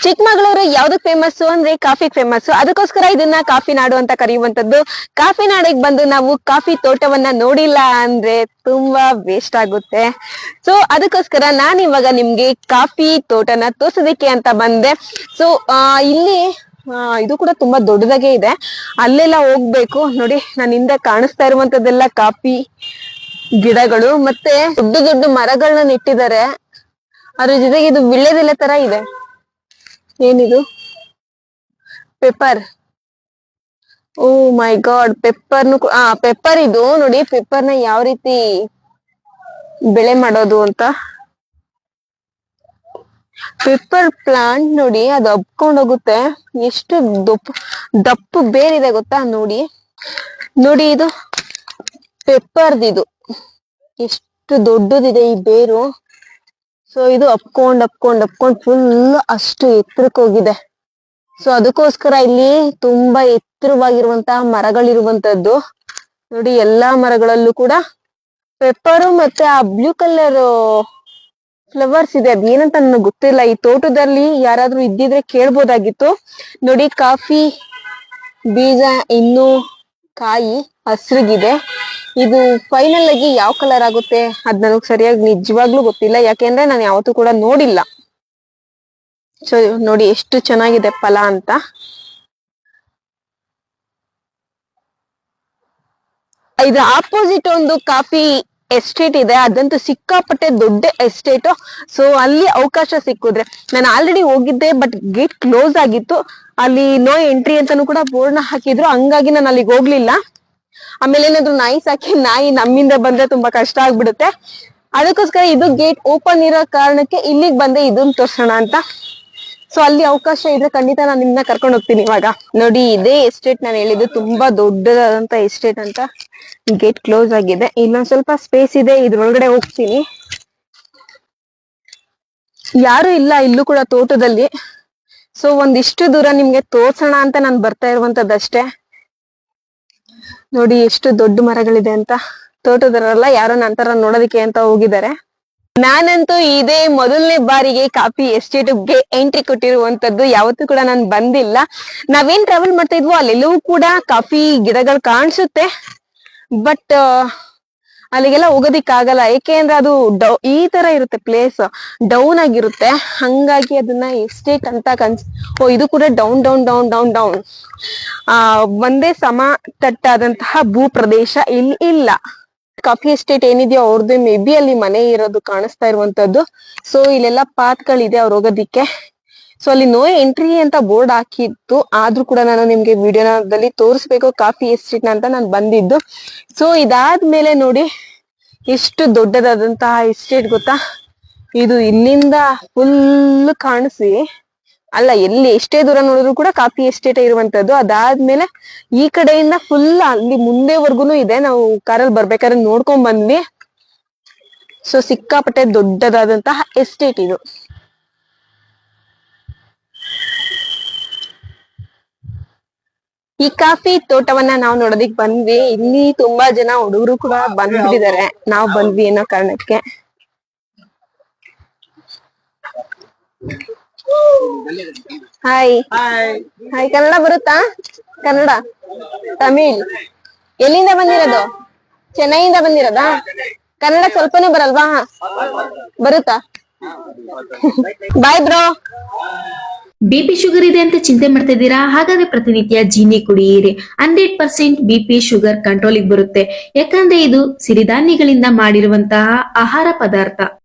Chikkamagaluru ಯಾವ್ದಕ್ famous ಅಂದ್ರೆ coffee famous. ಅದಕ್ಕೋಸ್ಕರ ಇದನ್ನ ಕಾಫಿ ನಾಡು ಅಂತ ಕರೆಯುವಂತದ್ದು. ಕಾಫಿ ನಾಡಿಗೆ ಬಂದು ನಾವು ಕಾಫಿ ತೋಟವನ್ನ ನೋಡಿಲ್ಲ ಅಂದ್ರೆ ತುಂಬಾ ವೇಸ್ಟ್ ಆಗುತ್ತೆ. ಸೊ ಅದಕ್ಕೋಸ್ಕರ ನಾನ್ ಇವಾಗ ನಿಮ್ಗೆ ಕಾಫಿ ತೋಟನ ತೋರ್ಸೋದಿಕ್ಕೆ ಅಂತ ಬಂದೆ. ಸೊ ಇಲ್ಲಿ ಇದು ಕೂಡ ತುಂಬಾ ದೊಡ್ಡದಾಗೆ ಇದೆ. ಅಲ್ಲೆಲ್ಲ ಹೋಗ್ಬೇಕು ನೋಡಿ. ನಾನು ಹಿಂದೆ ಕಾಣಿಸ್ತಾ ಇರುವಂತದ್ದೆಲ್ಲ ಕಾಫಿ ಗಿಡಗಳು, ಮತ್ತೆ ದೊಡ್ಡ ದೊಡ್ಡ ಮರಗಳನ್ನ ನೆಟ್ಟಿದ್ದಾರೆ. ಅದ್ರ ಜೊತೆಗೆ ಇದು ವಿಳ್ಳೆದೆಲೆ ತರ ಇದೆ. ಏನಿದು? ಪೆಪ್ಪರ್. ಓ ಮೈ ಗಾಡ್, ಪೆಪ್ಪರ್ ಇದು ನೋಡಿ. ಪೆಪ್ಪರ್ನ ಯಾವ ರೀತಿ ಬೆಳೆ ಮಾಡೋದು ಅಂತ. ಪೆಪ್ಪರ್ ಪ್ಲಾಂಟ್ ನೋಡಿ, ಅದು ಹಬ್ಕೊಂಡ್ ಹೋಗುತ್ತೆ. ಎಷ್ಟು ದಪ್ಪು ಬೇರಿದೆ ಗೊತ್ತಾ ನೋಡಿ. ನೋಡಿ ಇದು ಪೆಪ್ಪರ್ದಿದು ಎಷ್ಟು ದೊಡ್ಡದಿದೆ ಈ ಬೇರು. ಸೊ ಇದು ಅಪ್ಕೊಂಡ್ ಫುಲ್ ಅಷ್ಟು ಎತ್ತರಕ್ಕೆ ಹೋಗಿದೆ. ಸೊ ಅದಕ್ಕೋಸ್ಕರ ಇಲ್ಲಿ ತುಂಬಾ ಎತ್ತರವಾಗಿರುವಂತಹ ಮರಗಳಿರುವಂತದ್ದು ನೋಡಿ. ಎಲ್ಲಾ ಮರಗಳಲ್ಲೂ ಕೂಡ ಪೆಪ್ಪರು ಮತ್ತೆ ಆ ಬ್ಲೂ ಕಲರ್ ಫ್ಲವರ್ಸ್ ಇದೆ. ಅದ್ ಏನಂತ ನನಗೆ ಗೊತ್ತಿಲ್ಲ. ಈ ತೋಟದಲ್ಲಿ ಯಾರಾದ್ರೂ ಇದ್ದಿದ್ರೆ ಕೇಳ್ಬೋದಾಗಿತ್ತು. ನೋಡಿ ಕಾಫಿ ಬೀಜ ಇನ್ನು ಕಾಯಿ ಹಸ್ರಿಗಿದೆ. ಇದು ಫೈನಲ್ ಆಗಿ ಯಾವ ಕಲರ್ ಆಗುತ್ತೆ ಅದ್ ನನಗ್ ಸರಿಯಾಗಿ ನಿಜವಾಗ್ಲೂ ಗೊತ್ತಿಲ್ಲ, ಯಾಕೆಂದ್ರೆ ನಾನು ಯಾವತ್ತೂ ಕೂಡ ನೋಡಿಲ್ಲ. ಸೊ ನೋಡಿ ಎಷ್ಟು ಚೆನ್ನಾಗಿದೆ ಫಲ ಅಂತ. ಇದು ಆಪೋಸಿಟ್ ಒಂದು ಕಾಫಿ ಎಸ್ಟೇಟ್ ಇದೆ. ಅದಂತೂ ಸಿಕ್ಕಾಪಟ್ಟೆ ದೊಡ್ಡ ಎಸ್ಟೇಟ್. ಸೊ ಅಲ್ಲಿ ಅವಕಾಶ ಸಿಕ್ಕಿದ್ರೆ, ನಾನು ಆಲ್ರೆಡಿ ಹೋಗಿದ್ದೆ, ಬಟ್ ಗೇಟ್ ಕ್ಲೋಸ್ ಆಗಿತ್ತು. ಅಲ್ಲಿ ನೋ ಎಂಟ್ರಿ ಅಂತಾನು ಕೂಡ ಬೋರ್ಡ್ನ ಹಾಕಿದ್ರು. ಹಂಗಾಗಿ ನಾನು ಅಲ್ಲಿಗೆ ಹೋಗ್ಲಿಲ್ಲ. ಆಮೇಲೆ ಏನಾದ್ರು ನಾಯಿ ಸಾಕಿ, ನಾಯಿ ನಮ್ಮಿಂದ ಬಂದ್ರೆ ತುಂಬಾ ಕಷ್ಟ ಆಗ್ಬಿಡುತ್ತೆ. ಅದಕ್ಕೋಸ್ಕರ ಇದು ಗೇಟ್ ಓಪನ್ ಇರೋ ಕಾರಣಕ್ಕೆ ಇಲ್ಲಿಗೆ ಬಂದೆ, ಇದನ್ನ ತೋರ್ಸೋಣ ಅಂತ. ಸೊ ಅಲ್ಲಿ ಅವಕಾಶ ಇದ್ರೆ ಖಂಡಿತ ನಾನು ನಿಮ್ನ ಕರ್ಕೊಂಡು ಹೋಗ್ತೀನಿ. ಇವಾಗ ನೋಡಿ, ಇದೇ ಎಸ್ಟೇಟ್ ನಾನು ಹೇಳಿದ್ದು, ತುಂಬಾ ದೊಡ್ಡದಾದಂತ ಎಸ್ಟೇಟ್ ಅಂತ. ಗೇಟ್ ಕ್ಲೋಸ್ ಆಗಿದೆ. ಇಲ್ಲೊಂದ್ ಸ್ವಲ್ಪ ಸ್ಪೇಸ್ ಇದೆ, ಇದ್ರೊಳಗಡೆ ಹೋಗ್ತೀನಿ. ಯಾರು ಇಲ್ಲ ಇಲ್ಲೂ ಕೂಡ ತೋಟದಲ್ಲಿ. ಸೊ ಒಂದಿಷ್ಟು ದೂರ ನಿಮ್ಗೆ ತೋರ್ಸೋಣ ಅಂತ ನಾನು ಬರ್ತಾ ಇರುವಂತದ್ದಷ್ಟೇ. ನೋಡಿ ಎಷ್ಟು ದೊಡ್ಡ ಮರಗಳಿದೆ ಅಂತ. ತೋಟದವರೆಲ್ಲ ಯಾರೋ ನಂತರ ನೋಡೋದಿಕ್ಕೆ ಅಂತ ಹೋಗಿದ್ದಾರೆ. ನಾನಂತೂ ಇದೇ ಮೊದಲನೇ ಬಾರಿಗೆ ಕಾಫಿ ಎಸ್ಟೇಟ್ಗೆ ಎಂಟ್ರಿ ಕೊಟ್ಟಿರುವಂತದ್ದು. ಯಾವತ್ತೂ ಕೂಡ ನಾನು ಬಂದಿಲ್ಲ. ನಾವೇನ್ ಟ್ರಾವೆಲ್ ಮಾಡ್ತಾ ಇದ್ವೋ ಅಲ್ಲೆಲ್ಲವೂ ಕೂಡ ಕಾಫಿ ಗಿಡಗಳು ಕಾಣಿಸುತ್ತೆ, ಬಟ್ ಅಲ್ಲಿಗೆಲ್ಲ ಹೋಗೋದಿಕ್ಕಾಗಲ್ಲ. ಏಕೆ ಅಂದ್ರೆ ಅದು ಈ ತರ ಇರುತ್ತೆ, ಪ್ಲೇಸ್ ಡೌನ್ ಆಗಿರುತ್ತೆ. ಹಂಗಾಗಿ ಅದನ್ನ ಎಸ್ಟೇಟ್ ಅಂತ ಇದು ಕೂಡ down down down down down ಒಂದೇ ಸಮತಟ್ಟಾದಂತಹ ಭೂ ಪ್ರದೇಶ ಇಲ್ಲಿ ಇಲ್ಲ. ಕಾಫಿ ಎಸ್ಟೇಟ್ ಏನಿದೆಯೋ ಅವ್ರದ್ದು ಮೇ ಬಿ ಅಲ್ಲಿ ಮನೆ ಇರೋದು ಕಾಣಿಸ್ತಾ ಇರುವಂತದ್ದು. ಸೊ ಇಲ್ಲೆಲ್ಲ ಪಾತ್ಗಳಿದೆ ಅವ್ರು ಹೋಗೋದಿಕ್ಕೆ. ಸೊ ಅಲ್ಲಿ ನೋ ಎಂಟ್ರಿ ಅಂತ ಬೋರ್ಡ್ ಹಾಕಿತ್ತು. ಆದ್ರೂ ಕೂಡ ನಾನು ನಿಮ್ಗೆ ವಿಡಿಯೋದಲ್ಲಿ ತೋರಿಸ್ಬೇಕು ಕಾಫಿ ಎಸ್ಟೇಟ್ ಅಂತ ನಾನು ಬಂದಿದ್ದು. ಸೊ ಇದಾದ್ಮೇಲೆ ನೋಡಿ ಎಷ್ಟು ದೊಡ್ಡದಾದಂತಹ ಎಸ್ಟೇಟ್ ಗೊತ್ತಾ. ಇದು ಇಲ್ಲಿಂದ ಫುಲ್ ಕಾಣಿಸಿ ಅಲ್ಲ, ಎಲ್ಲಿ ಎಷ್ಟೇ ದೂರ ನೋಡಿದ್ರು ಕೂಡ ಕಾಫಿ ಎಸ್ಟೇಟ್ ಇರುವಂತದ್ದು. ಅದಾದ್ಮೇಲೆ ಈ ಕಡೆಯಿಂದ ಫುಲ್ ಅಲ್ಲಿ ಮುಂದೆವರೆಗೂ ಇದೆ. ನಾವು ಕಾರಲ್ಲಿ ಬರ್ಬೇಕಾದ್ರೆ ನೋಡ್ಕೊಂಡ್ ಬಂದ್ವಿ. ಸೊ ಸಿಕ್ಕಾಪಟ್ಟೆ ದೊಡ್ಡದಾದಂತಹ ಎಸ್ಟೇಟ್ ಇದು. ಈ ಕಾಫಿ ತೋಟವನ್ನ ನಾವು ನೋಡೋದಿಕ್ ಬಂದ್ವಿ. ಇಲ್ಲಿ ತುಂಬಾ ಜನ ಹುಡುಗರು ಕೂಡ ಬಂದ್ಬಿಟ್ಟಿದ್ದಾರೆ. ನಾವು ಬಂದ್ವಿ ಅನ್ನೋ ಕಾರಣಕ್ಕೆ. Hi hi. ಕನ್ನಡ ಬರುತ್ತಾ? ಕನ್ನಡ, ತಮಿಳ್. ಎಲ್ಲಿಂದ ಬಂದಿರೋದು? ಚೆನ್ನೈಯಿಂದ ಬಂದಿರೋದಾ? ಕನ್ನಡ ಸ್ವಲ್ಪನೂ ಬರಲ್ವಾ? ಬರುತ್ತಾ? Bye bro. ಬಿಪಿ ಶುಗರ್ ಇದೆ ಅಂತ ಚಿಂತೆ ಮಾಡ್ತಾ ಇದ್ದೀರಾ? ಹಾಗಾದ್ರೆ ಪ್ರತಿನಿತ್ಯ ಜೀನಿ ಕುಡಿಯಿರಿ. 100% ಬಿಪಿ ಶುಗರ್ ಕಂಟ್ರೋಲಿಗೆ ಬರುತ್ತೆ. ಯಾಕಂದ್ರೆ ಇದು ಸಿರಿಧಾನ್ಯಗಳಿಂದ ಮಾಡಿರುವಂತಹ ಆಹಾರ ಪದಾರ್ಥ.